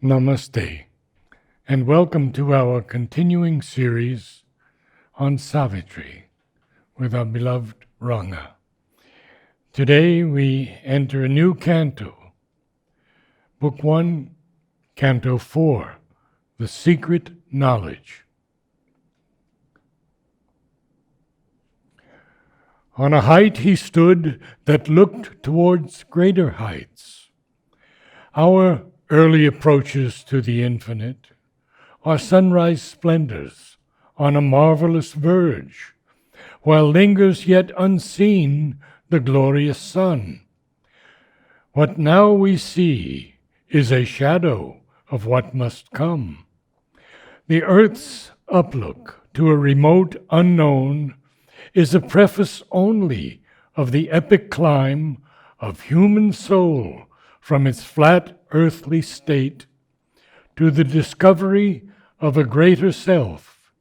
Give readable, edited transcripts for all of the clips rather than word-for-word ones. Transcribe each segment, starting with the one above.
Namaste, and welcome to our continuing series on Savitri with our beloved Ranga. Today we enter a new canto, Book 1, Canto 4, The Secret Knowledge. On a height he stood that looked towards greater heights. Our early approaches to the infinite are sunrise splendors on a marvelous verge, while lingers yet unseen the glorious sun. What now we see is a shadow of what must come. The earth's uplook to a remote unknown is a preface only of the epic climb of human soul from its flat earthly state to the discovery of a greater self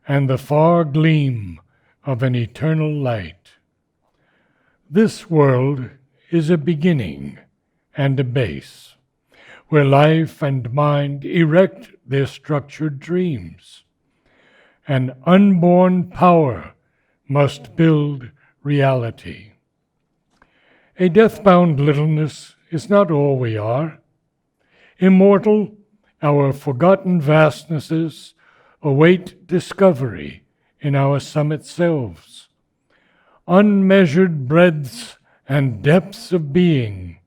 and the far gleam of an eternal light. This world is a beginning and a base, where life and mind erect their structured dreams. An unborn power must build reality. A death-bound littleness is not all we are. Immortal, our forgotten vastnesses await discovery in our summit selves. Unmeasured breadths and depths of being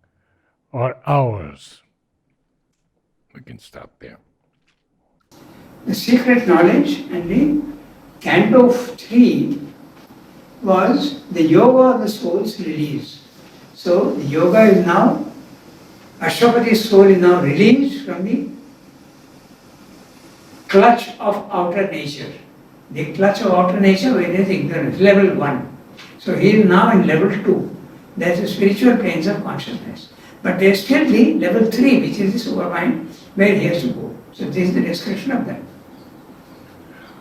are ours. We can stop there. The secret knowledge and the Canto 3 was the yoga of the soul's release. So the yoga is now, Ashwapati's soul is now released from the clutch of outer nature. The clutch of outer nature is ignorance, level 1. So he is now in level 2. That's the spiritual planes of consciousness. But there is still the level 3, which is the supermind, where he has to go. So this is the description of that.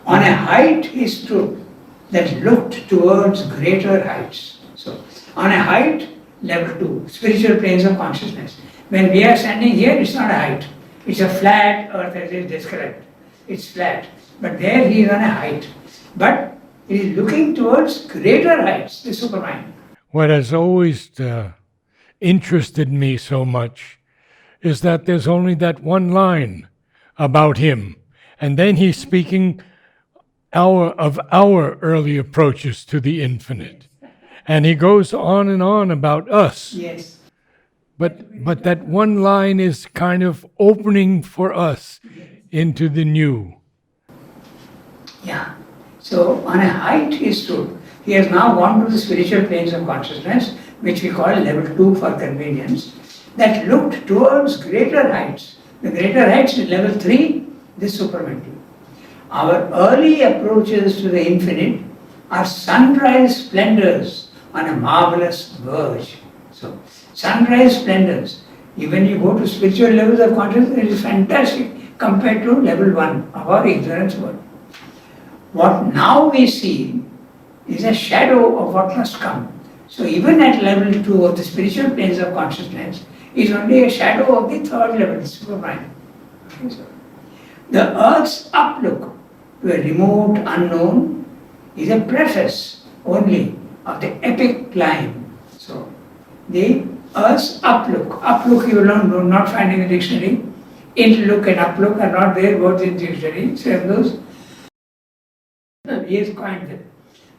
On a height he stood that looked towards greater heights. So on a height, level 2, spiritual planes of consciousness. When we are standing here, it's not a height. It's a flat earth as is described. It's flat. But there he is on a height. But he is looking towards greater heights, the supermind. What has always interested me so much is that there's only that one line about him. And then he's speaking of our early approaches to the infinite. And he goes on and on about us. Yes. But that one line is kind of opening for us into the new. Yeah. So on a height he stood. He has now gone to the spiritual planes of consciousness, which we call level 2 for convenience, that looked towards greater heights. The greater heights is level 3, this supermental. Our early approaches to the infinite are sunrise splendors on a marvelous verge. So, sunrise splendors. Even you go to spiritual levels of consciousness, it is fantastic compared to level 1 of our ignorance world. What now we see is a shadow of what must come. So even at level 2 of the spiritual planes of consciousness is only a shadow of the third level, the supermind. Okay, so the earth's uplook to a remote unknown is a preface only of the epic climb. So the earth's uplook you will not find in the dictionary. Inlook and uplook are not there both in the dictionary, same those. He has coined them.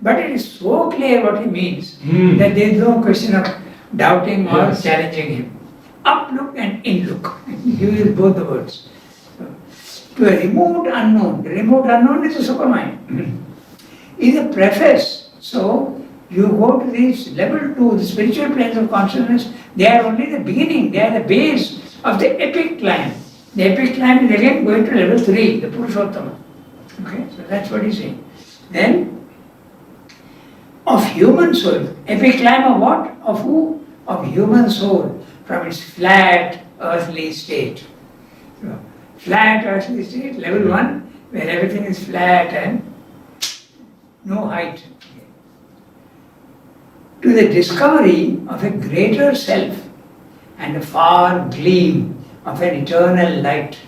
But it is so clear what he means that there is no question of doubting or challenging him. Uplook and inlook. He uses both the words. To a remote unknown. The remote unknown is a supermind. Is a preface. So you go to this level 2, the spiritual planes of consciousness, they are only the beginning, they are the base of the epic climb. The epic climb is again going to level 3, the Purushottama. Okay, so that's what he's saying. Then, of human soul, epic climb of what? Of who? Of human soul, from its flat earthly state. So, flat earthly state, level 1, where everything is flat and no height. To the discovery of a greater self and a far gleam of an eternal light.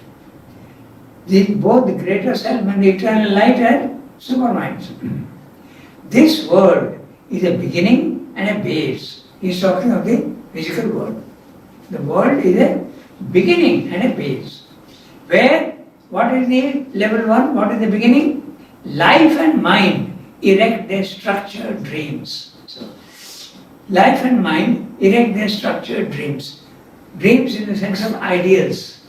Both the greater self and the eternal light are superminds. This world is a beginning and a base. He is talking of the physical world. The world is a beginning and a base. Where, what is the level 1? What is the beginning? Life and mind erect their structured dreams. So, life and mind erect their structured dreams. Dreams in the sense of ideals.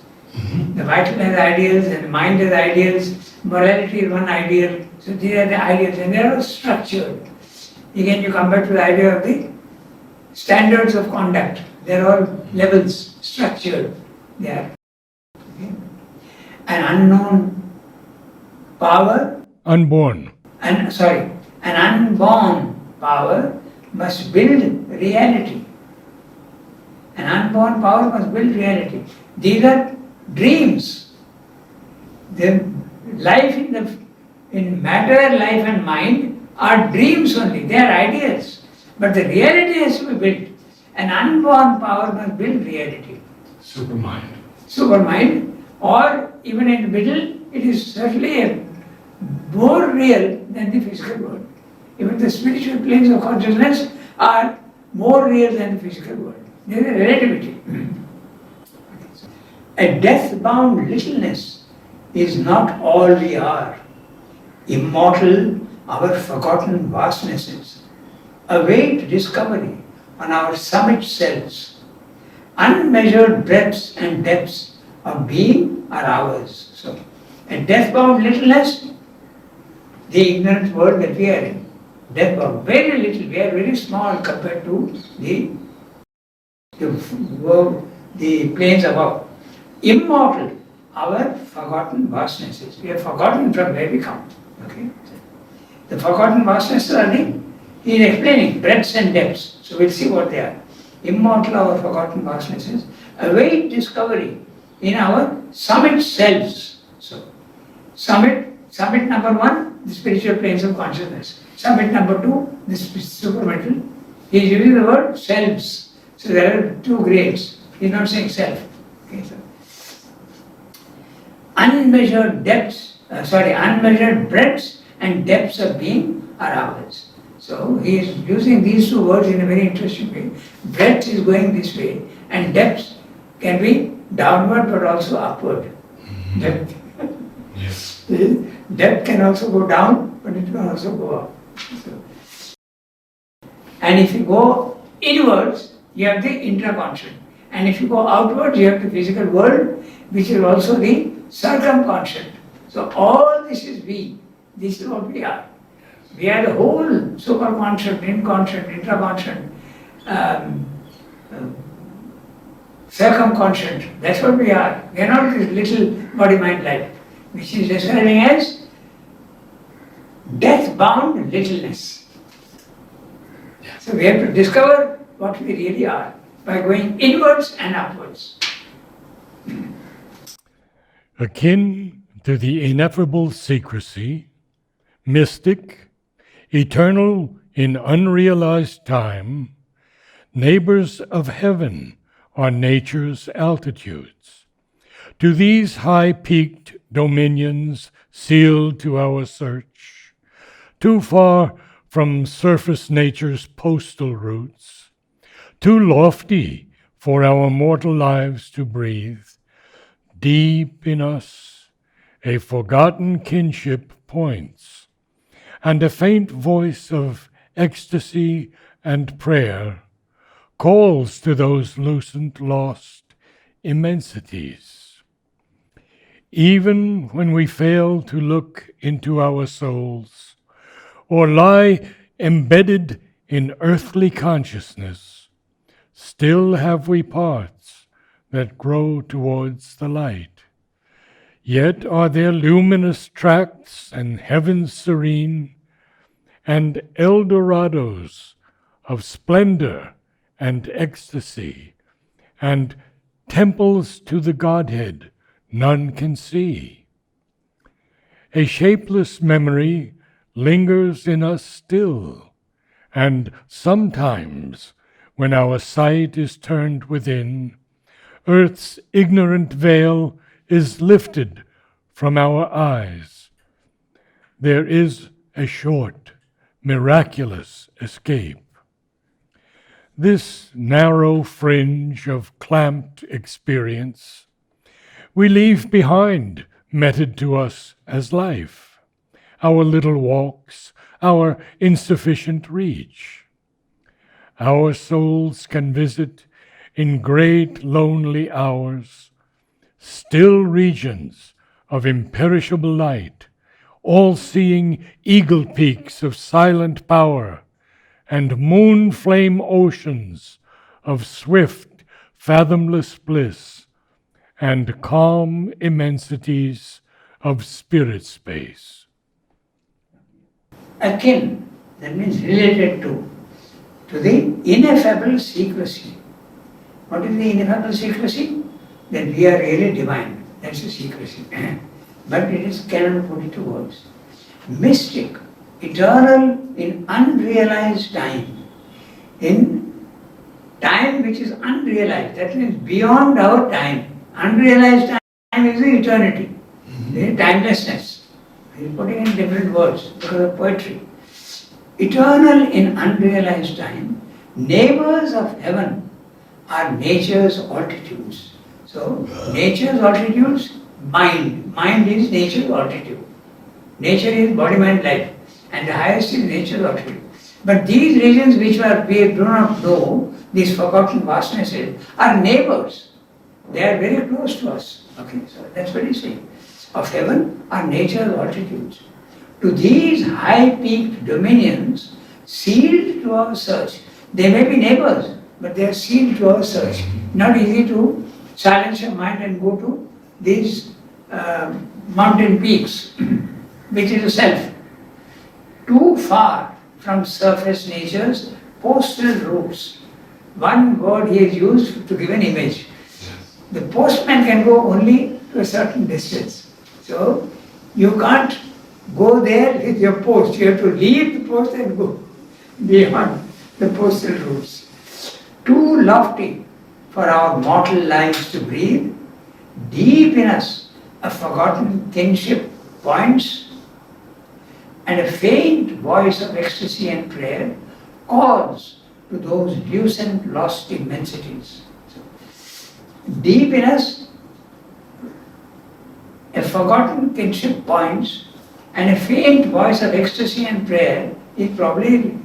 The vital has ideals and the mind has ideals. Morality is one ideal. So these are the ideals and they are all structured. Again, you come back to the idea of the standards of conduct. They are all levels, structured. They are. Okay. An unknown power. Unborn. An unborn power must build reality. An unborn power must build reality. These are dreams. The life in matter, life and mind are dreams only. They are ideas. But the reality has to be built. An unborn power must build reality. Supermind. Supermind, or even in the middle, it is certainly more real than the physical world. Even the spiritual planes of consciousness are more real than the physical world. There is a relativity. A death-bound littleness is not all we are. Immortal, our forgotten vastnesses await discovery on our summit selves. Unmeasured breadths and depths of being are ours. So, a death-bound littleness, the ignorant world that we are in, death-bound, very little, we are very small compared to the planes above. Immortal, our forgotten vastnesses. We have forgotten from where we come. Okay? The forgotten vastnesses are he is explaining breadths and depths. So we'll see what they are. Immortal, our forgotten vastnesses await discovery in our summit selves. So, summit number 1, the spiritual planes of consciousness. Summit number 2, the supermental. He is using the word selves. So there are 2 grades. He is not saying self. Okay, so. Unmeasured breadths and depths of being are ours. So he is using these 2 words in a very interesting way. Breadth is going this way, and depth can be downward but also upward. Depth. Yes. Depth can also go down, but it can also go up. So, and if you go inwards, you have the intraconscious. And if you go outwards, you have the physical world, which is also the circumconscious. So all this is we. This is what we are. We are the whole superconscious, inconscious, intraconscious, circumconscious. That's what we are. We are not this little body-mind life, which is describing as death-bound littleness. So we have to discover what we really are by going inwards and upwards. Akin to the ineffable secrecy, mystic, eternal in unrealized time, neighbors of heaven are nature's altitudes. To these high-peaked dominions sealed to our search, too far from surface nature's postal routes, too lofty for our mortal lives to breathe, deep in us a forgotten kinship points, and a faint voice of ecstasy and prayer calls to those lucent lost immensities. Even when we fail to look into our souls, or lie embedded in earthly consciousness, still have we parts that grow towards the light. Yet are there luminous tracts and heavens serene, and Eldorados of splendor and ecstasy, and temples to the Godhead none can see. A shapeless memory lingers in us still, and sometimes, when our sight is turned within, Earth's ignorant veil is lifted from our eyes. There is a short, miraculous escape. This narrow fringe of clamped experience we leave behind, meted to us as life, our little walks, our insufficient reach. Our souls can visit in great lonely hours still regions of imperishable light, all-seeing eagle peaks of silent power, and moon-flame oceans of swift, fathomless bliss, and calm immensities of spirit space. Akin, that means related to the ineffable secrecy. What is the ineffable secrecy? That we are really divine. That's the secrecy. But cannot put it to words. Mystic, eternal in unrealized time. In time which is unrealized, that means beyond our time. Unrealized time is the eternity, the timelessness. He is putting in different words because of poetry. Eternal in unrealized time, neighbors of heaven are nature's altitudes. So, nature's altitudes, mind. Mind is nature's altitude. Nature is body, mind, life. And the highest is nature's altitude. But these regions which we do not know, these forgotten vastnesses, are neighbors. They are very close to us. Okay, so that's what he's saying. Of heaven are nature's altitudes. To these high-peaked dominions, sealed to our search, they may be neighbors, but they are sealed to our search. Not easy to silence your mind and go to these mountain peaks, which is a self. Too far from surface nature's postal routes. One word he has used to give an image. The postman can go only to a certain distance. So you can't go there with your post. You have to leave the post and go beyond the postal routes. Too lofty for our mortal lives to breathe, deep in us a forgotten kinship points, and a faint voice of ecstasy and prayer calls to those lucent lost immensities. Deep in us, a forgotten kinship points, and a faint voice of ecstasy and prayer is probably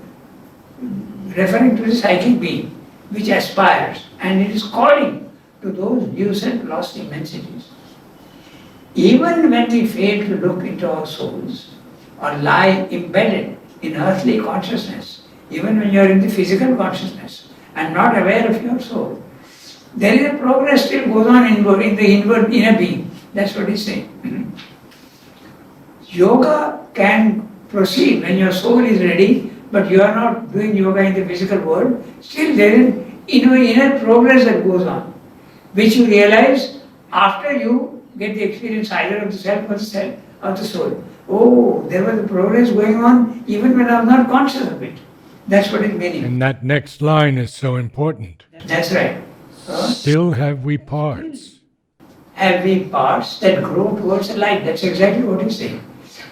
referring to the psychic being, which aspires, and it is calling to those lucent lost immensities. Even when we fail to look into our souls, or lie embedded in earthly consciousness, even when you are in the physical consciousness and not aware of your soul, there is a progress still goes on in the inner being. That's what he's saying. Yoga can proceed when your soul is ready, but you are not doing yoga in the physical world. Still there is inner progress that goes on, which you realize after you get the experience either of the self or the self or the soul. Oh, there was a progress going on even when I was not conscious of it. That's what it means. And that next line is so important. That's right. Still have we parts. Have we parts that grow towards the light? That's exactly what he's saying.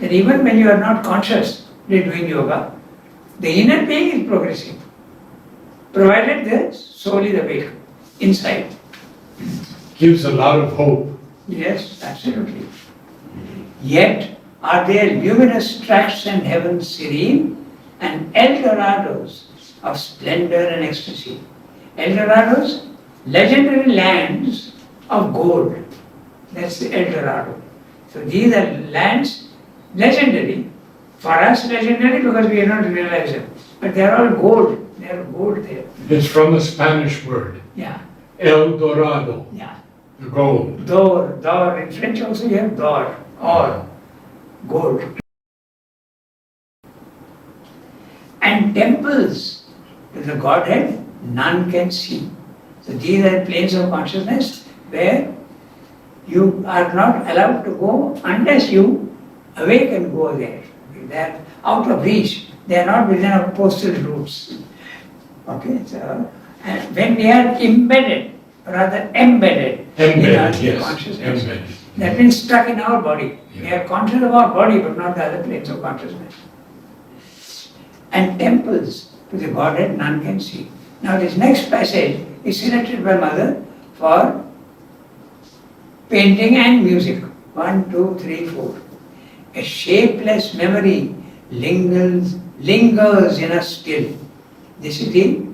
That even when you are not conscious, you're doing yoga, the inner being is progressing, provided the soul is awake inside. Gives a lot of hope. Yes, absolutely. Yet are there luminous tracts and heavens serene and Eldorados of splendor and ecstasy. Eldorados, legendary lands of gold. That's the Eldorado. So these are lands legendary. For us legendary because we are not realized them. But they are all gold. They are gold there. It's from the Spanish word. Yeah. El Dorado. Yeah. The gold. D'or. In French also you have d'or. Or gold. And temples to the Godhead none can see. So these are planes of consciousness where you are not allowed to go unless you awake and go there. They are out of reach. They are not within our postal routes. Okay, so and when we are embedded, rather embedded in our yes. consciousness. Embedded. That means stuck in our body. Yeah. We are conscious of our body, but not the other planes of consciousness. And temples to the Godhead none can see. Now this next passage is selected by Mother for painting and music. 1, 2, 3, 4. A shapeless memory lingers in us still. This is the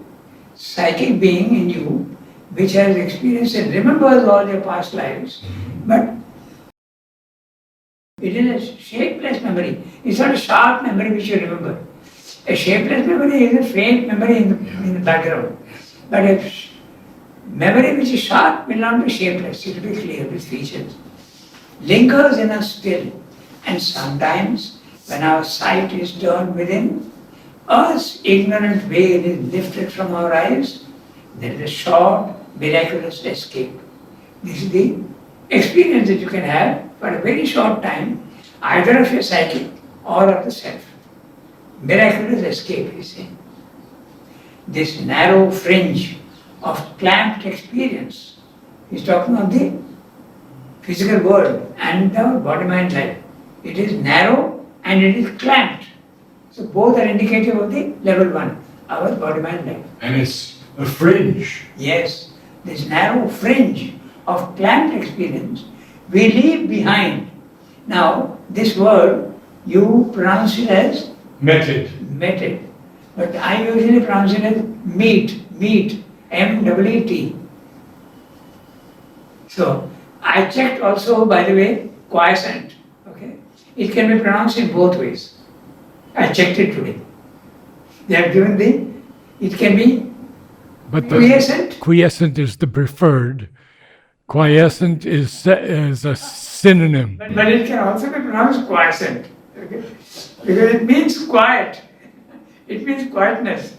psychic being in you which has experienced and remembers all your past lives, but it is a shapeless memory. It's not a sharp memory which you remember. A shapeless memory is a faint memory in the background. But a memory which is sharp will not be shapeless, it will be clear with features. Lingers in us still, and sometimes when our sight is turned within, Earth's ignorant veil is lifted from our eyes, there is a short, miraculous escape. This is the experience that you can have for a very short time, either of your psychic or of the self. Miraculous escape, he is saying. This narrow fringe of clamped experience, he is talking of the physical world and our body-mind life. It is narrow and it is clamped. So both are indicative of the level 1, our body-mind life. And it's a fringe. Yes, this narrow fringe of clamped experience we leave behind. Now, this word, you pronounce it as Meted. but I usually pronounce it as meet, M-E-E-T. So, I checked also, by the way, quiescent. Okay, it can be pronounced in both ways. I checked it today. They have given it can be But quiescent. Quiescent is the preferred. Quiescent is a synonym. But it can also be pronounced quiescent. Okay? Because it means quiet. It means quietness.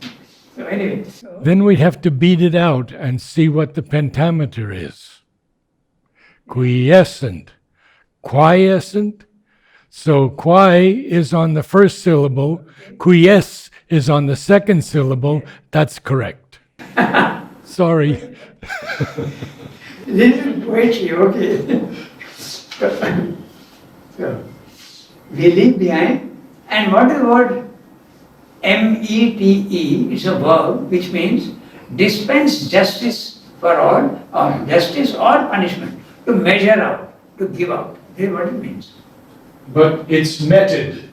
So anyway. Then we'd have to beat it out and see what the pentameter is. Quiescent. Quiescent. So qui is on the first syllable, quies is on the second syllable. That's correct. Sorry. This is poetry, okay. So, we leave behind. And what is the word M-E-T-E? It's a verb which means dispense justice for all, or justice or punishment, to measure out, to give out. This is what it means. But it's meted.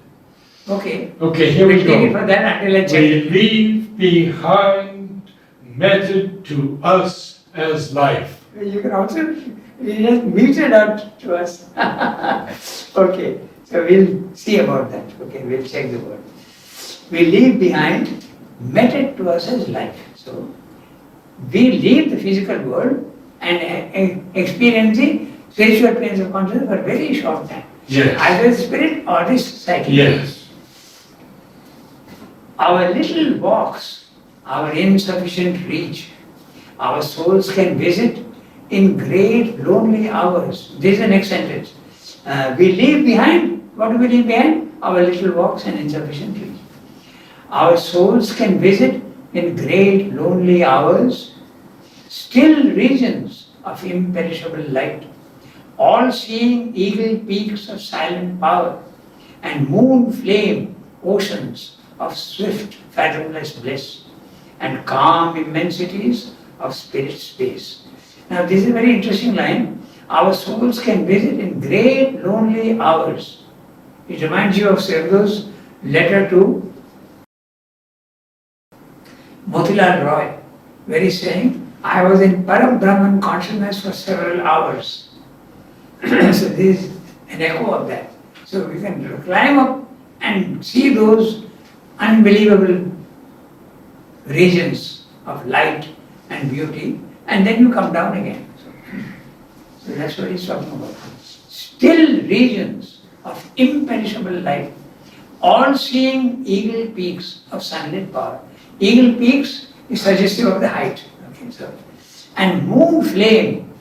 Okay. Okay, here we We'll take it go. for that until I check. We leave behind meted to us as life. You can also just mute it out to us. Okay, so we'll see about that. Okay, we'll check the word. We leave behind meted to us as life. So we leave the physical world and experience the spiritual planes of consciousness for a very short time. Yes. Either the spirit or the psychic. Yes. Our little walks, our insufficient reach, our souls can visit in great lonely hours. This is the next sentence. We leave behind, what do we leave behind? Our little walks and insufficient reach. Our souls can visit in great lonely hours, still regions of imperishable light, all-seeing eagle peaks of silent power, and moon flame oceans of swift, fathomless bliss, and calm immensities of spirit space. Now this is a very interesting line. Our souls can visit in great lonely hours. It reminds you of Sergo's letter to Motilal Roy, where he's saying, I was in Param Brahman consciousness for several hours. So this is an echo of that. So we can climb up and see those unbelievable regions of light and beauty, and then you come down again. So that's what he's talking about. Still regions of imperishable light, all-seeing eagle peaks of sunlit power. Eagle peaks is suggestive of the height. Okay, so, and moon flame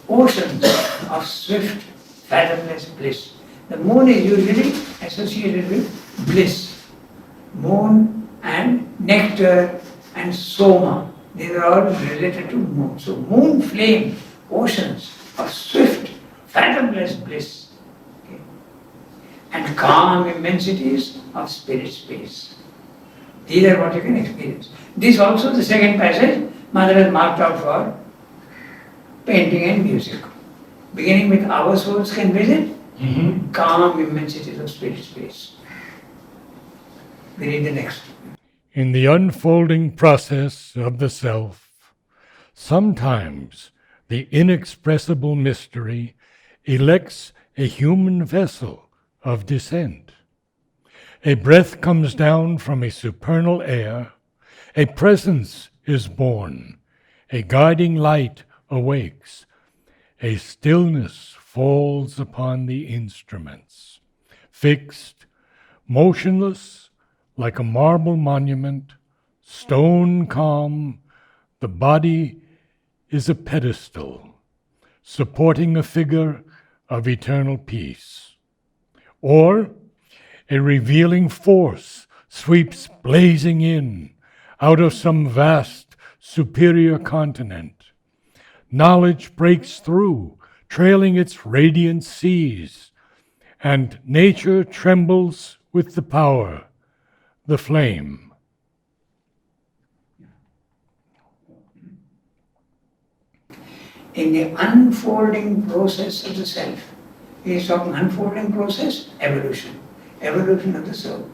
oceans of swift, fathomless bliss. The moon is usually associated with bliss. Moon and nectar and soma. These are all related to moon. So moon flame, oceans of swift, fathomless bliss. Okay. And calm immensities of spirit space. These are what you can experience. This also, the second passage, Mother has marked out for painting and music. Beginning with our souls can visit, calm immensities of spirit space. We read the next. In the unfolding process of the self, sometimes the inexpressible mystery elects a human vessel of descent. A breath comes down from a supernal air, a presence is born, a guiding light awakes, a stillness falls upon the instruments, fixed, motionless, like a marble monument, stone calm, the body is a pedestal, supporting a figure of eternal peace. Or a revealing force sweeps blazing in out of some vast, superior continent. Knowledge breaks through, trailing its radiant seas, and nature trembles with the power, the flame. In the unfolding process of the self, he is talking unfolding process, evolution of the soul.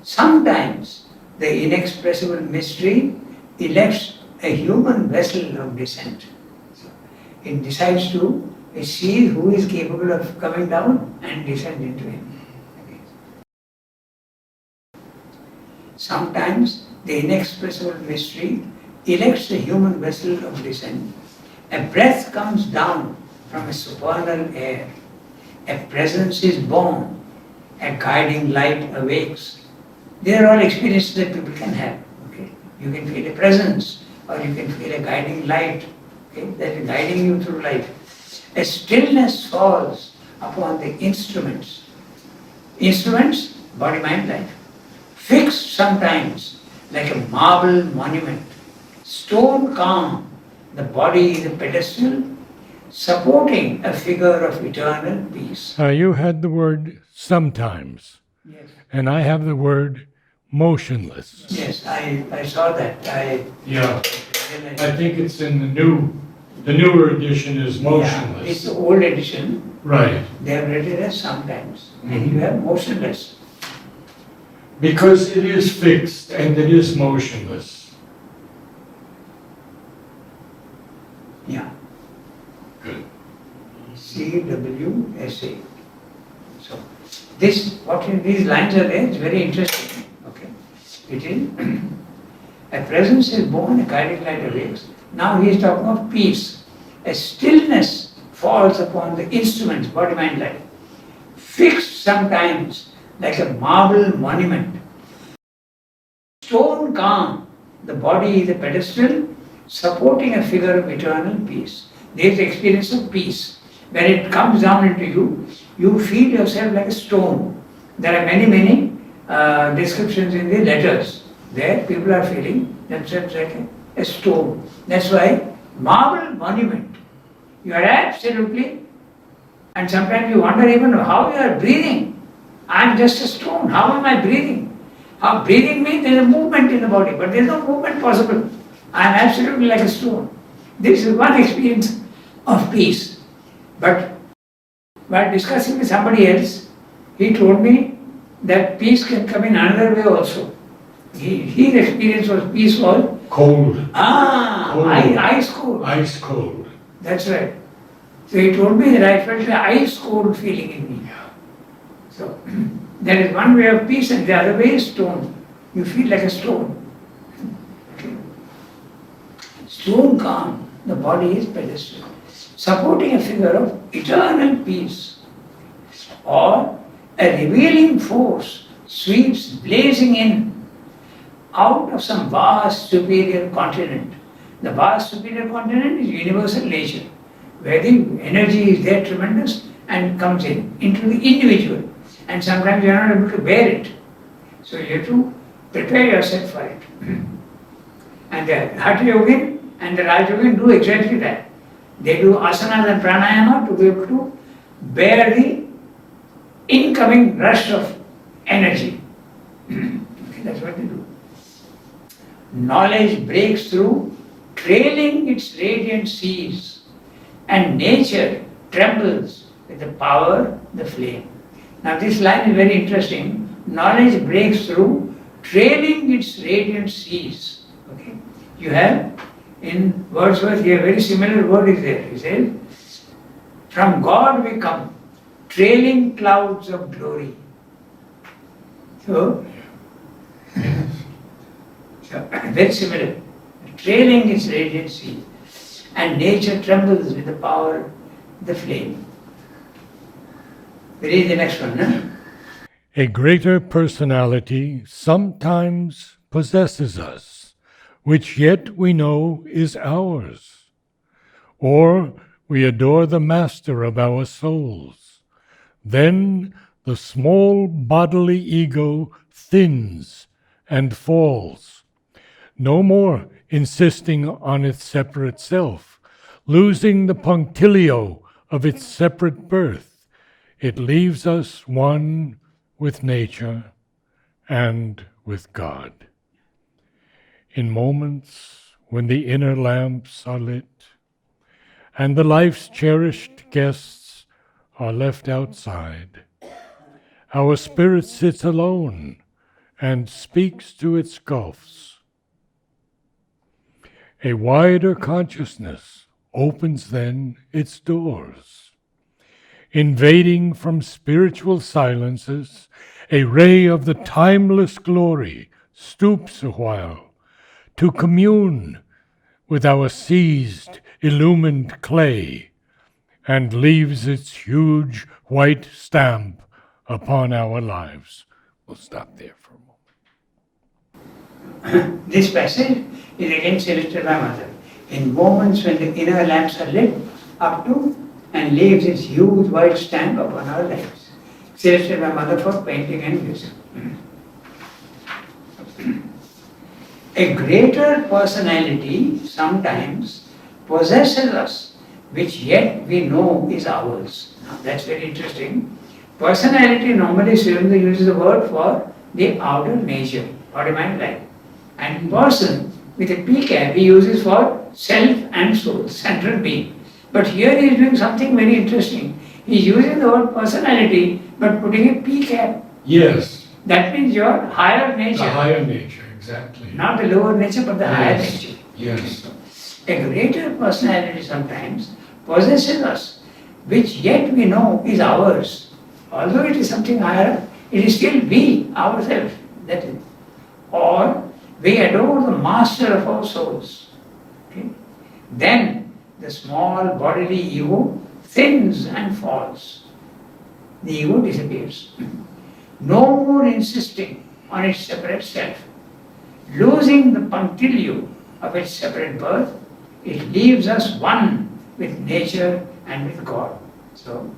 Sometimes the inexpressible mystery elects a human vessel of descent. So it decides to see who is capable of coming down and descend into him. Sometimes the inexpressible mystery elects a human vessel of descent. A breath comes down from a supernal air. A presence is born. A guiding light awakes. They are all experiences that people can have. Okay? You can feel a presence, or you can feel a guiding light, okay, that is guiding you through life. A stillness falls upon the instruments. Instruments, body, mind, life. Fixed sometimes like a marble monument. Stone calm, the body is a pedestal, supporting a figure of eternal peace. You had the word sometimes. Yes. And I have the word motionless. Yes, I saw that. Yeah. I think it's in the newer edition is motionless. Yeah, it's the old edition. Right. They have written it as sometimes. And you have motionless. Because it is fixed and it is motionless. Yeah. Good. CWSA. So, these lines are there, it's very interesting. Okay. It is a presence is born, a guiding light awakes. Now he is talking of peace. A stillness falls upon the instruments, body, mind, life. Fixed sometimes like a marble monument. Stone calm, the body is a pedestal, supporting a figure of eternal peace. There is the experience of peace. When it comes down into you, you feel yourself like a stone. There are many descriptions in the letters. There people are feeling themselves like a stone. That's why marble monument. You are absolutely, and sometimes you wonder even how you are breathing. I am just a stone. How am I breathing? How breathing means there is a movement in the body, but there is no movement possible. I am absolutely like a stone. This is one experience of peace. But while discussing with somebody else, he told me that peace can come in another way also. His experience was peace was cold. Cold. Ice cold. Ice cold. That's right. So he told me that I felt an ice cold feeling in me. So there is one way of peace and the other way is stone. You feel like a stone. Okay. Stone calm, the body is pedestal, supporting a figure of eternal peace. Or a revealing force sweeps blazing in out of some vast superior continent. The vast superior continent is universal nature, where the energy is there tremendous and comes into the individual. And sometimes you are not able to bear it. So you have to prepare yourself for it. And the Hatha Yogin and the Raj Yogin do exactly that. They do asanas and pranayama to be able to bear the incoming rush of energy. Okay, that's what they do. Knowledge breaks through, trailing its radiant seas, and nature trembles with the power, the flame. Now this line is very interesting. Knowledge breaks through, trailing its radiant seas. Okay, you have in Wordsworth here very similar word is there. He says, "From God we come, trailing clouds of glory." So very similar. Trailing its radiant sea. And nature trembles with the power, the flame. Read the next one, no? A greater personality sometimes possesses us, which yet we know is ours. Or we adore the master of our souls. Then the small bodily ego thins and falls, no more insisting on its separate self, losing the punctilio of its separate birth. It leaves us one with nature and with God. In moments when the inner lamps are lit and the life's cherished guests are left outside, our spirit sits alone and speaks to its gulfs. A wider consciousness opens then its doors. Invading from spiritual silences, a ray of the timeless glory stoops a while to commune with our seized, illumined clay, and leaves its huge white stamp upon our lives. We'll stop there for a moment. This passage is again selected by Mother. In moments when the inner lamps are lit up to and leaves its huge white stamp upon our lives. Selected by Mother for painting and music. A greater personality sometimes possesses us, which yet we know is ours. Now that's very interesting. Personality normally Srivendra uses the word for the outer nature, body, mind, life. And person with a P cap he uses for self and soul, central being. But here he is doing something very interesting. He is using the word personality but putting a P cap. Yes. That means your higher nature. The higher nature, exactly. Not the lower nature but the higher nature. Yes. A greater personality sometimes possesses us, which yet we know is ours. Although it is something higher, it is still we, ourselves. That is. Or we adore the master of our souls. Okay? Then the small bodily ego thins and falls. The ego disappears. No more insisting on its separate self. Losing the punctilio of its separate birth, it leaves us one with nature and with God. So,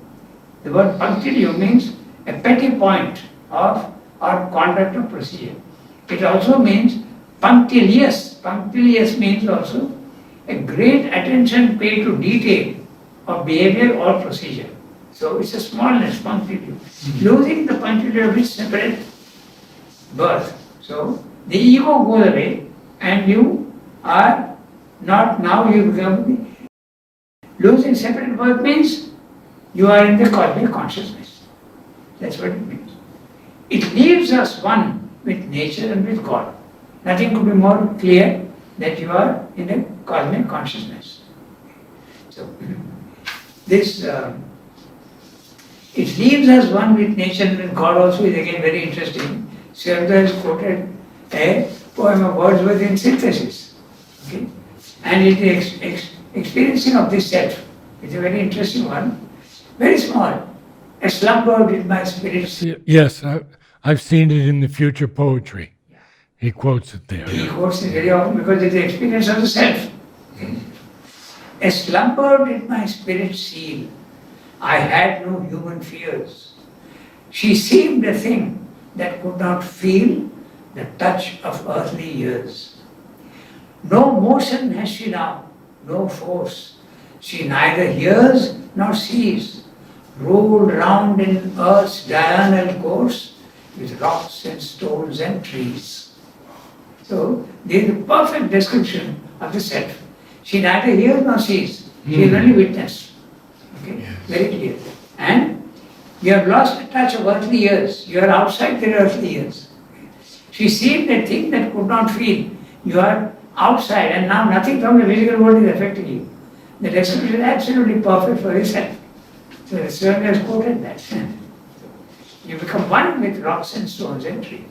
the word punctilio means a petty point of or conduct or procedure. It also means punctilious. Punctilious means also a great attention paid to detail of behavior or procedure. So it's a smallness, punctilio. Losing the punctilio of its separate birth. So the ego goes away and you are not now, you become losing separate birth means you are in the cosmic consciousness. That's what it means. It leaves us one with nature and with God. Nothing could be more clear that you are in a cosmic consciousness. So this it leaves us one with nature and with God also is again very interesting. Srivendra has quoted a poem of Wordsworth in synthesis. Okay? And it is experiencing of this self. It's a very interesting one. Very small. A slumber with my spirit. Yes, I've seen it in the future poetry. He quotes it there. He quotes it very often because it's the experience of the self. Okay? A slumber did my spirit seal. I had no human fears. She seemed a thing that could not feel the touch of earthly years. No motion has she now, no force. She neither hears nor sees, rolled round in earth's diurnal course with rocks and stones and trees. So, there is a perfect description of the self. She neither hears nor sees. She is only witness. Okay? Yes. Very clear. And you have lost the touch of earthly ears. You are outside the earthly ears. She sees that thing that could not feel. You are outside, and now nothing from the physical world is affecting you. The description is absolutely perfect for yourself. So the Swami has quoted that. You become one with rocks and stones and trees.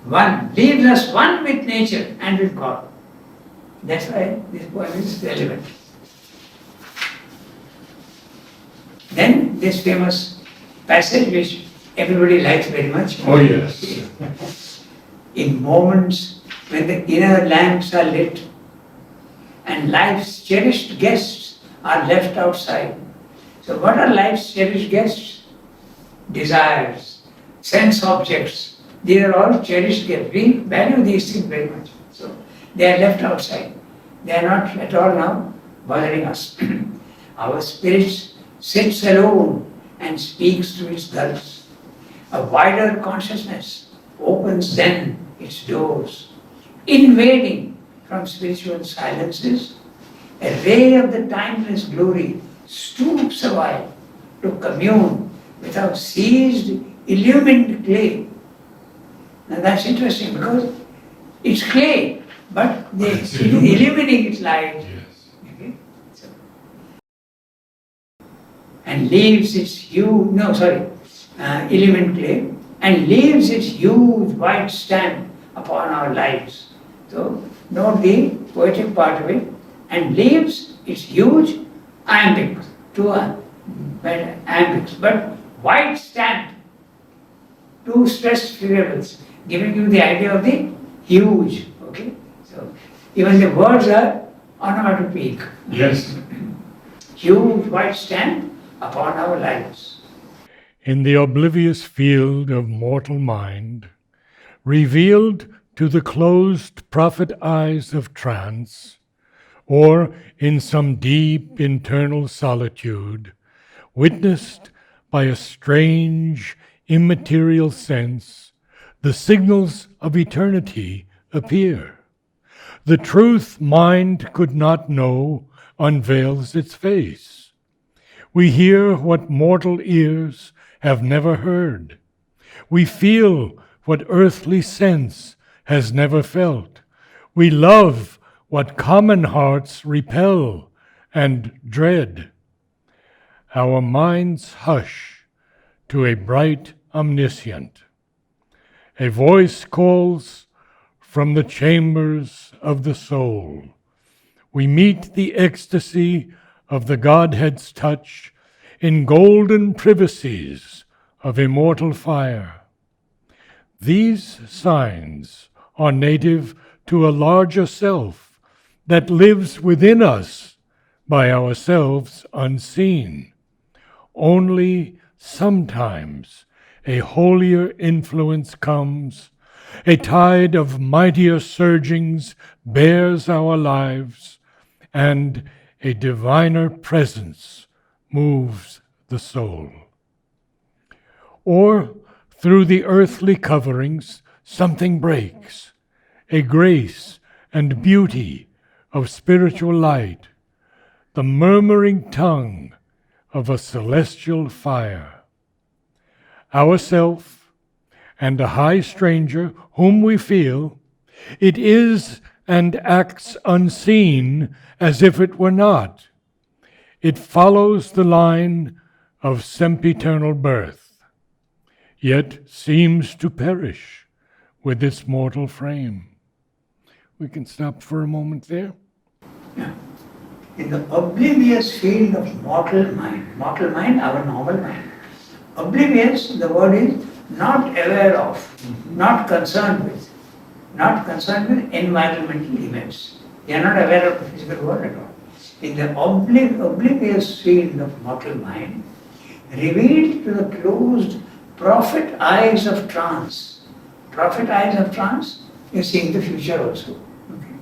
One leaves us one with nature and with God. That's why this poem is relevant. Then this famous passage which everybody likes very much. Oh, yes. In moments when the inner lamps are lit and life's cherished guests are left outside. So what are life's cherished guests? Desires, sense objects. These are all cherished guests. We value these things very much. So they are left outside. They are not at all now bothering us. Our spirit sits alone and speaks to its gulfs. A wider consciousness opens then its doors, invading from spiritual silences. A ray of the timeless glory stoops a while to commune with our seized, illumined clay. Now that's interesting because it's clay, but it's illuminating its light. Yes. Okay? So, and leaves its huge, illumined clay, and leaves its huge white stamp upon our lives. So, note the poetic part of it, and leaves its huge iambic, two iambics, but white stamp, two stressed syllables, giving you the idea of the huge. Okay, so even the words are onomatopoeic. Yes. Huge white stamp upon our lives. In the oblivious field of mortal mind, revealed to the closed prophet eyes of trance, or in some deep internal solitude, witnessed by a strange, immaterial sense, the signals of eternity appear. The truth mind could not know unveils its face. We hear what mortal ears have never heard. We feel what earthly sense has never felt. We love what common hearts repel and dread. Our minds hush to a bright omniscient. A voice calls from the chambers of the soul. We meet the ecstasy of the Godhead's touch in golden privacies of immortal fire. These signs are native to a larger self that lives within us by ourselves unseen. Only sometimes a holier influence comes, a tide of mightier surgings bears our lives, and a diviner presence moves the soul. Or through the earthly coverings, something breaks, a grace and beauty of spiritual light, the murmuring tongue of a celestial fire. Ourself and a high stranger whom we feel, it is and acts unseen as if it were not. It follows the line of sempiternal birth, yet seems to perish with its mortal frame. We can stop for a moment there. Yeah. In the oblivious field of mortal mind, our normal mind. Oblivious, the word is not aware of, not concerned with environmental events. They are not aware of the physical world at all. In the oblivious field of mortal mind, revealed to the closed prophet eyes of trance. Prophet eyes of trance, you're seeing the future also. Okay.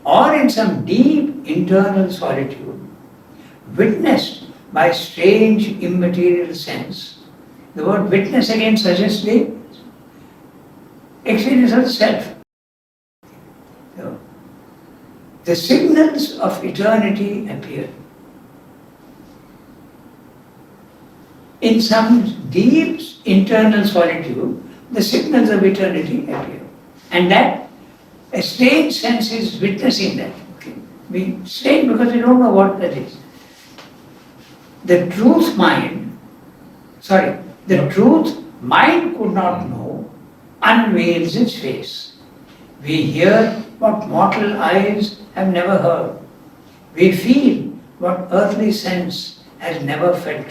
or in some deep internal solitude, witnessed by strange immaterial sense. The word witness again suggests the experience of the self. So, the signals of eternity appear. In some deep internal solitude, the signals of eternity appear. And that a strange sense is witnessing that. Okay? We strange because we don't know what that is. The truth mind could not know, unveils its face. We hear what mortal eyes have never heard. We feel what earthly sense has never felt.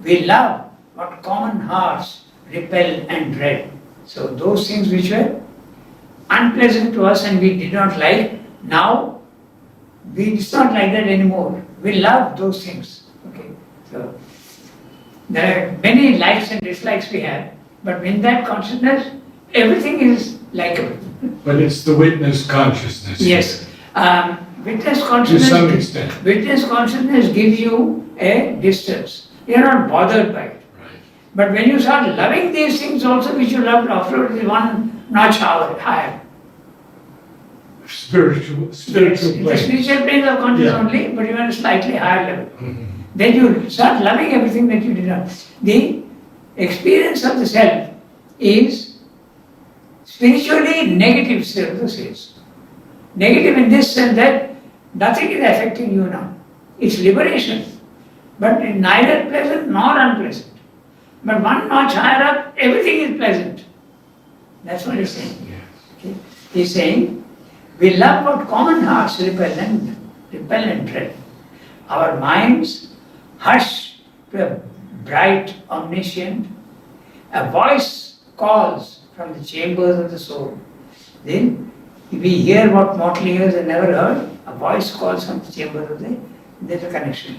We love what common hearts repel and dread. So those things which were unpleasant to us and we did not like, now it's not like that anymore. We love those things. Okay. So there are many likes and dislikes we have, but in that consciousness, everything is likable. But it's the witness consciousness. Yes. Witness To consciousness. some extent. Witness consciousness gives you a distance. You're not bothered by it. Right. But when you start loving these things also which you loved afterwards, is one notch higher. Spiritual Yes, plane. the spiritual plane of consciousness Yeah. only, but you are at a slightly higher level. Mhm. Then you start loving everything that you did not. The experience of the self is spiritually negative, Srila says. Negative in this sense that nothing is affecting you now. It's liberation. But neither pleasant nor unpleasant. But one notch higher up, everything is pleasant. That's what he's saying. Yes. Okay. He's saying, we love what common hearts repel and dread. Our minds hush to a bright omniscient. A voice calls from the chambers of the soul. Then we hear what mortal ears have never heard. A voice calls from the chambers of there's a connection.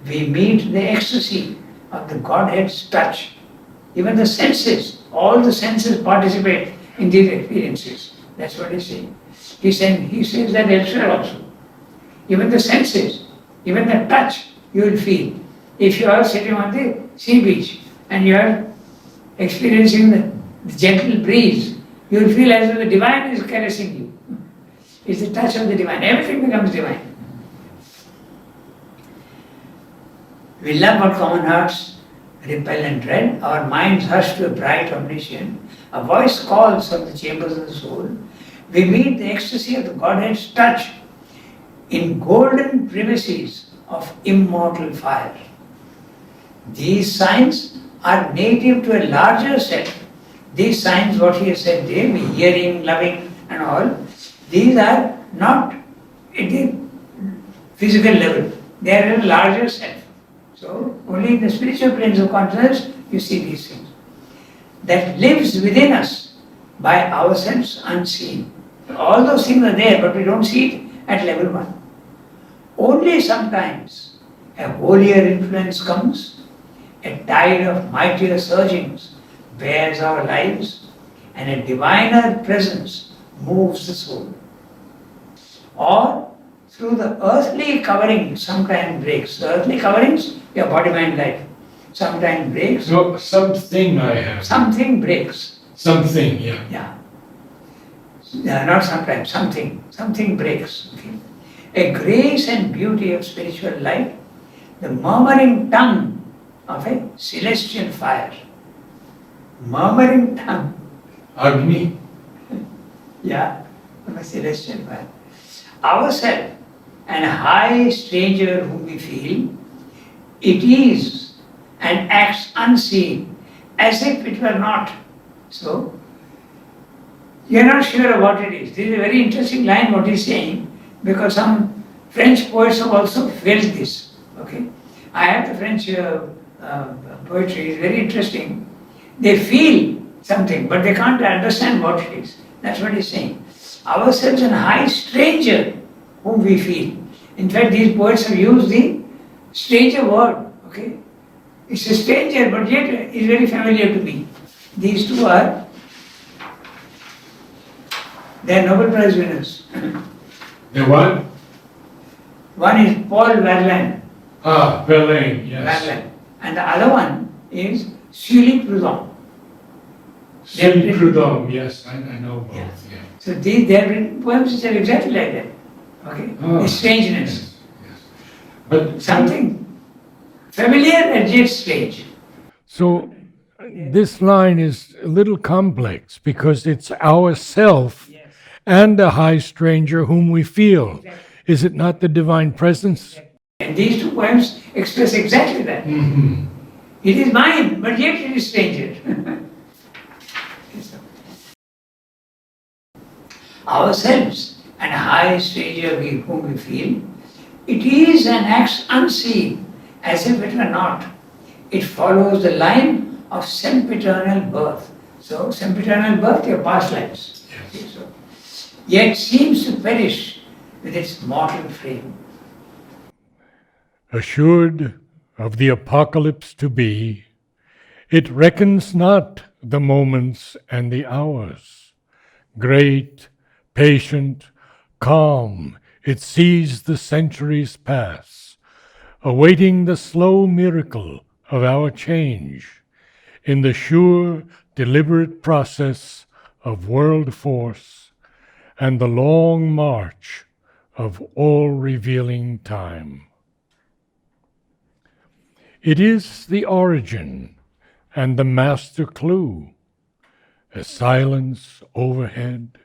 We meet the ecstasy of the Godhead's touch. Even the senses, all the senses participate in these experiences. That's what he's saying. He says that elsewhere also. Even the senses, even the touch, you will feel. If you are sitting on the sea beach and you are experiencing the gentle breeze, you will feel as if the divine is caressing you. It's the touch of the divine. Everything becomes divine. We love what common hearts repel and dread. Our minds hush to a bright omniscient. A voice calls from the chambers of the soul. We meet the ecstasy of the Godhead's touch in golden privacies of immortal fire. These signs are native to a larger set. These signs, what he has said there, we hearing, loving and all, these are not at the physical level. They are at a larger set. So, only in the spiritual planes of consciousness you see these things. That lives within us by ourselves unseen. All those things are there, but we don't see it at level 1. Only sometimes a holier influence comes, a tide of mightier surgings bears our lives, and a diviner presence moves the soul. Or through the earthly covering sometimes breaks. The earthly coverings, your body, mind, life, sometimes breaks. So something I have. Something breaks. Something, yeah. Yeah, not sometimes, something breaks. Okay? A grace and beauty of spiritual life, the murmuring tongue of a celestial fire. Murmuring tongue. Agni. Yeah, of a celestial fire. Ourself and a high stranger whom we feel, it is and acts unseen, as if it were not. So, you are not sure of what it is. This is a very interesting line what he is saying, because some French poets have also felt this. Okay, I have the French poetry, it's very interesting. They feel something, but they can't understand what it is. That's what he's saying. Ourselves and a high stranger whom we feel. In fact, these poets have used the stranger word. Okay, it's a stranger, but yet it's very familiar to me. These two are They are Nobel Prize winners. The what? One is Paul Verlaine. Verlaine, yes. Verlaine. And the other one is Sully Proudhon. Sully Proudhon, yes, I know both. Yeah. Yeah. So they have written poems which are exactly like that. Okay? The strangeness. Yes. But Something familiar and yet strange. so this line is a little complex because it's ourself Yes. and a high stranger whom we feel. Is it not the divine presence? And these two poems express exactly that. Mm-hmm. It is mine, but yet it is stranger. Ourselves and a high stranger whom we feel, it is an act unseen, as if it were not. It follows the line of sempiternal birth. So, sempiternal birth, your past lives. Yes. So, yet seems to perish with its mortal frame. Assured of the apocalypse to be, it reckons not the moments and the hours. Great, patient, calm, it sees the centuries pass, awaiting the slow miracle of our change in the sure, deliberate process of world force and the long march of all-revealing time. It is the origin and the master clue, a silence overhead,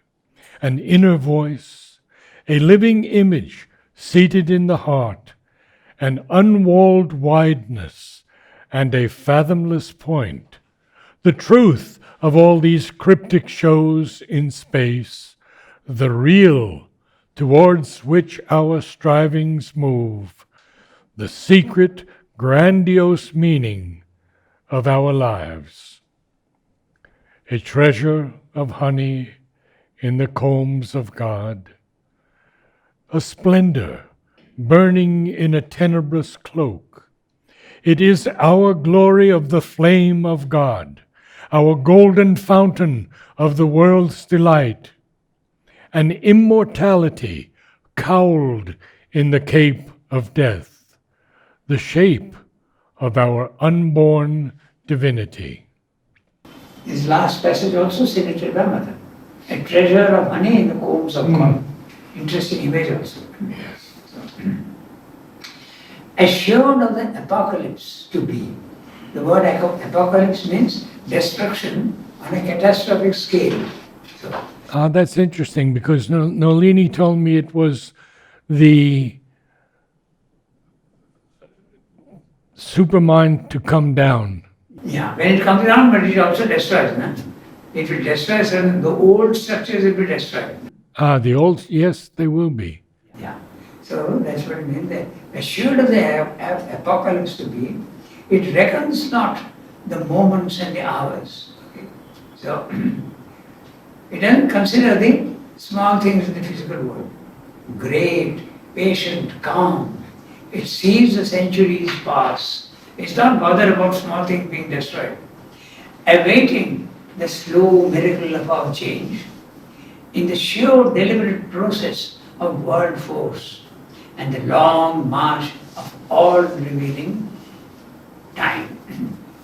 an inner voice, a living image seated in the heart, an unwalled wideness, and a fathomless point. The truth of all these cryptic shows in space, the real towards which our strivings move, the secret, grandiose meaning of our lives. A treasure of honey in the combs of God, a splendor burning in a tenebrous cloak. It is our glory of the flame of God, our golden fountain of the world's delight, an immortality cowled in the cape of death, the shape of our unborn divinity. This last passage also cited by Mother. A treasure of honey in the combs of God. Interesting image also. Yes. Assured of the apocalypse to be. The word apocalypse means destruction on a catastrophic scale. So, That's interesting because Nolini told me it was the supermind to come down. yeah, when it comes down, but it also destroys. No? It will destroy certain, the old structures will be destroyed. The old, yes, they will be. Yeah. So that's what it means. That assured of the apocalypse to be, it reckons not the moments and the hours. Okay? So it doesn't consider the small things in the physical world. Great, patient, calm. It sees the centuries pass. It's not bothered about small things being destroyed. Awaiting the slow miracle of our change in the sure deliberate process of world force and the long march of all revealing time.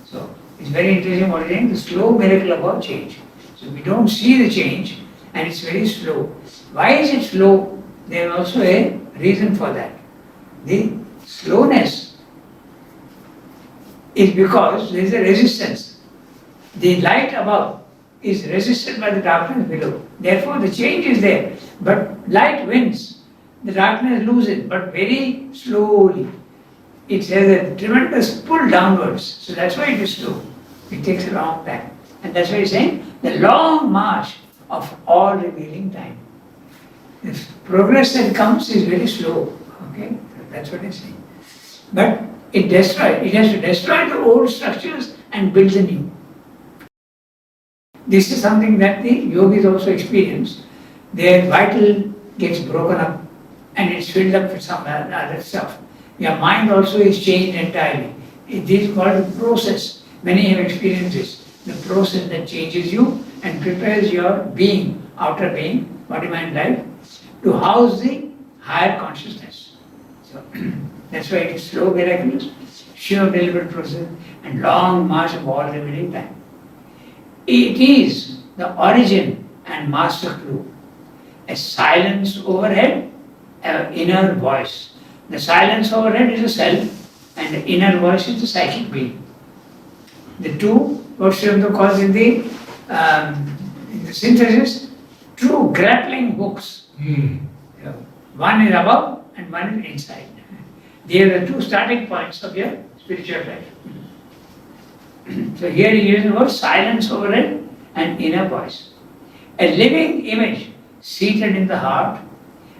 So it's very interesting what it is, the slow miracle of our change. So we don't see the change and it's very slow. Why is it slow? There is also a reason for that. The slowness is because there is a resistance. The light above is resisted by the darkness below. Therefore the change is there. But light wins. The darkness loses, but very slowly. It has a tremendous pull downwards. So that's why it is slow. It takes a long time. And that's why he's saying the long march of all revealing time. The progress that comes is very slow. Okay? That's what he's saying. But it has to destroy the old structures and build the new. This is something that the yogis also experience. Their vital gets broken up and it's filled up with some other stuff. Your mind also is changed entirely. This is called a process. Many have experienced this. The process that changes you and prepares your being, outer being, body-mind life, to house the higher consciousness. So that's why it is slow, miraculous, sure, deliberate process, and long march of all remaining time. It is the origin and master clue. A silence overhead, an inner voice. The silence overhead is a self, and the inner voice is the psychic being. The two, what Srimado calls in the synthesis, two grappling hooks. So, one is above and one is inside. They are the two starting points of your spiritual life. So here he uses the word silence overhead and inner voice. A living image seated in the heart,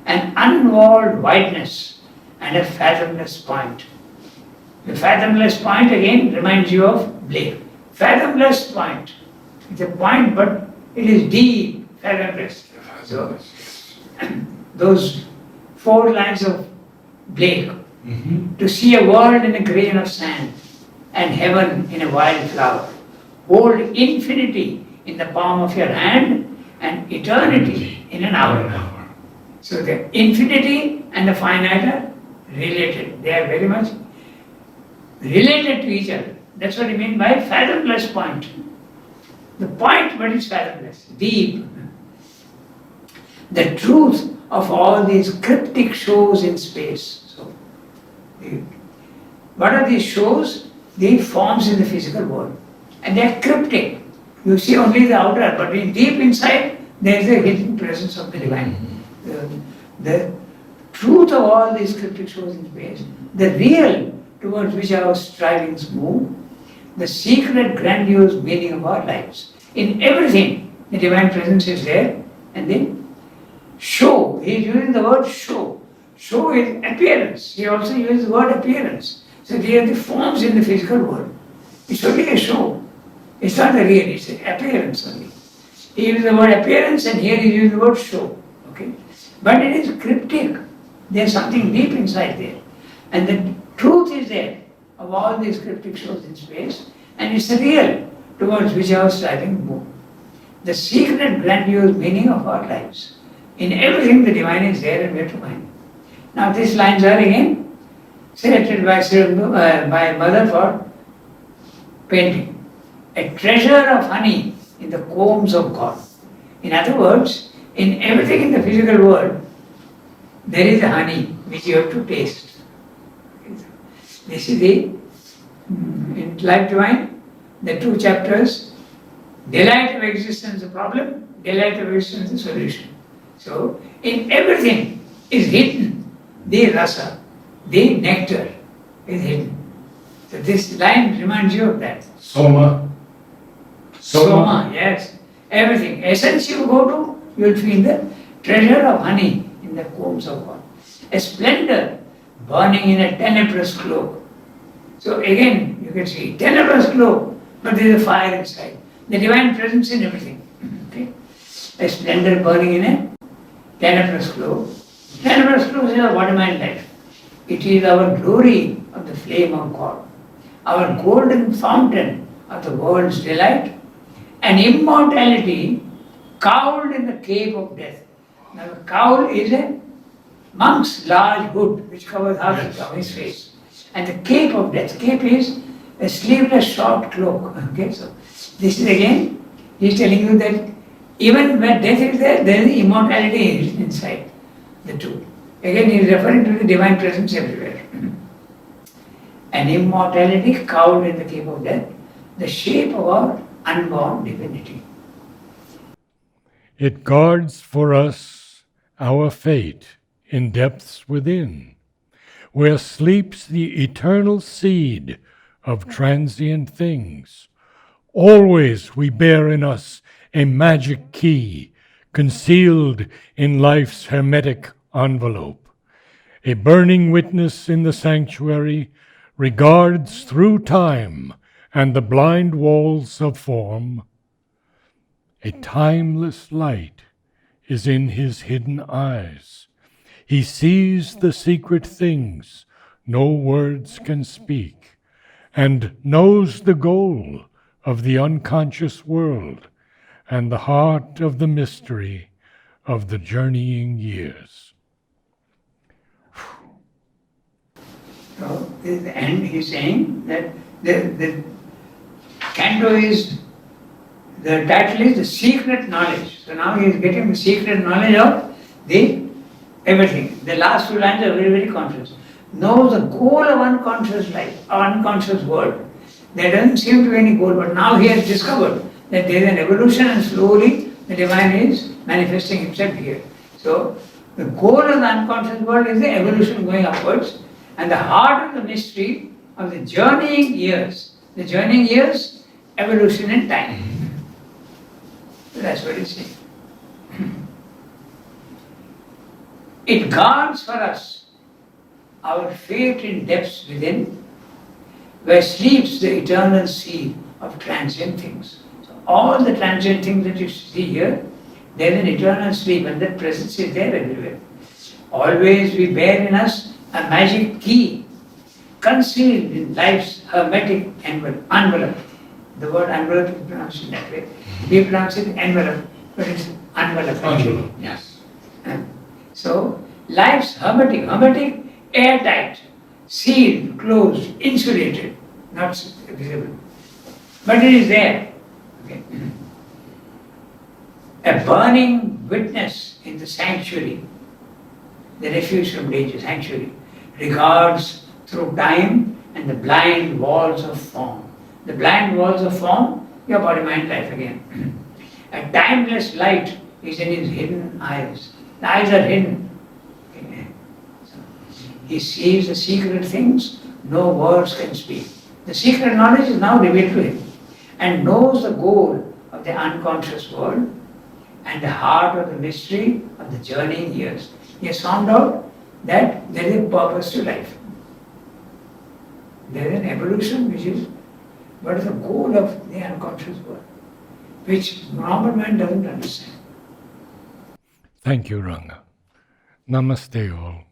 an unwalled wideness and a fathomless point. The fathomless point again reminds you of Blake. Fathomless point. It's a point, but it is deep, fathomless. So, those 4 lines of Blake. To see a world in a grain of sand and heaven in a wild flower. Hold infinity in the palm of your hand and eternity in an hour. So the infinity and the finite are related. They are very much related to each other. That's what I mean by fathomless point. The point, but it's fathomless, deep. The truth of all these cryptic shows in space. So, what are these shows? They forms in the physical world. And they are cryptic. You see only the outer, but deep inside, there is a hidden presence of the divine. The truth of all these cryptic shows in space, the real towards which our strivings move, the secret grandiose meaning of our lives. In everything, the divine presence is there. And then show, he is using the word show. Show is appearance. He also uses the word appearance. So they are the forms in the physical world. It's only a show. It's not the real, it's an appearance only. He uses the word appearance and here he uses the word show. Okay? But it is cryptic. There's something deep inside there. And the truth is there of all these cryptic shows in space, and it's the real towards which our striving move. The secret grandiose meaning of our lives. In everything the divine is there and we have to find. Now these lines are again selected by Mother for painting. A treasure of honey in the combs of God. In other words, in everything in the physical world, there is a honey which you have to taste. This is in Life Divine, the 2 chapters, delight of existence the problem, delight of existence the solution. So, in everything is hidden the rasa, the nectar is hidden. So this line reminds you of that. Soma. Soma, yes. Everything. Essence you go to, you will feel the treasure of honey in the combs of God. A splendor burning in a tenebrous cloak. So again, you can see tenebrous cloak, but there is a fire inside. The divine presence in everything. Okay? A splendor burning in a tenebrous cloak. Tenebrous cloak is our body-mind life. It is our glory of the flame of God. Our golden fountain of the world's delight. And immortality cowled in the cave of death. Now the cowl is a monk's large hood which covers half of his face. And the cape of death. Cape is a sleeveless short cloak. Okay, so this is again, he is telling you that even when death is there, there is immortality inside the two. Again, he is referring to the divine presence everywhere. And immortality cowled in the cape of death, the shape of our unborn divinity. It guards for us our fate in depths within, where sleeps the eternal seed of transient things. Always we bear in us a magic key, concealed in life's hermetic envelope. A burning witness in the sanctuary regards through time and the blind walls of form. A timeless light is in his hidden eyes. He sees the secret things no words can speak, and knows the goal of the unconscious world and the heart of the mystery of the journeying years. So, and he's saying that the Canto is, the title is the secret knowledge. So now he is getting the secret knowledge of the everything. The last two lines are very, very conscious. Knows the goal of unconscious life, unconscious world. There doesn't seem to be any goal, but now he has discovered that there is an evolution and slowly the divine is manifesting himself here. So the goal of the unconscious world is the evolution going upwards, and the heart of the mystery of the journeying years. The journeying years, evolution in time. So that's what he's saying. It guards for us our fate in depths within, where sleeps the eternal sea of transient things. So all the transient things that you see here, they're in eternal sleep, and that presence is there everywhere. Always we bear in us a magic key, concealed in life's hermetic envelope. The word envelope is pronounced in that way. We pronounce it envelope, but it's envelope. Envelope. Yes. So life's hermetic, airtight, sealed, closed, insulated, not visible. But it is there. Okay. A burning witness in the sanctuary, the refuge from danger, sanctuary, regards through time and the blind walls of form. The blind walls of form, your body, mind, life again. A timeless light is in his hidden eyes. The eyes are hidden. Okay. So, he sees the secret things no words can speak. The secret knowledge is now revealed to him, and knows the goal of the unconscious world and the heart of the mystery of the journeying years. He has found out that there is a purpose to life. There is an evolution which is what is the goal of the unconscious world, which normal man doesn't understand. Thank you, Ranga. Namaste all.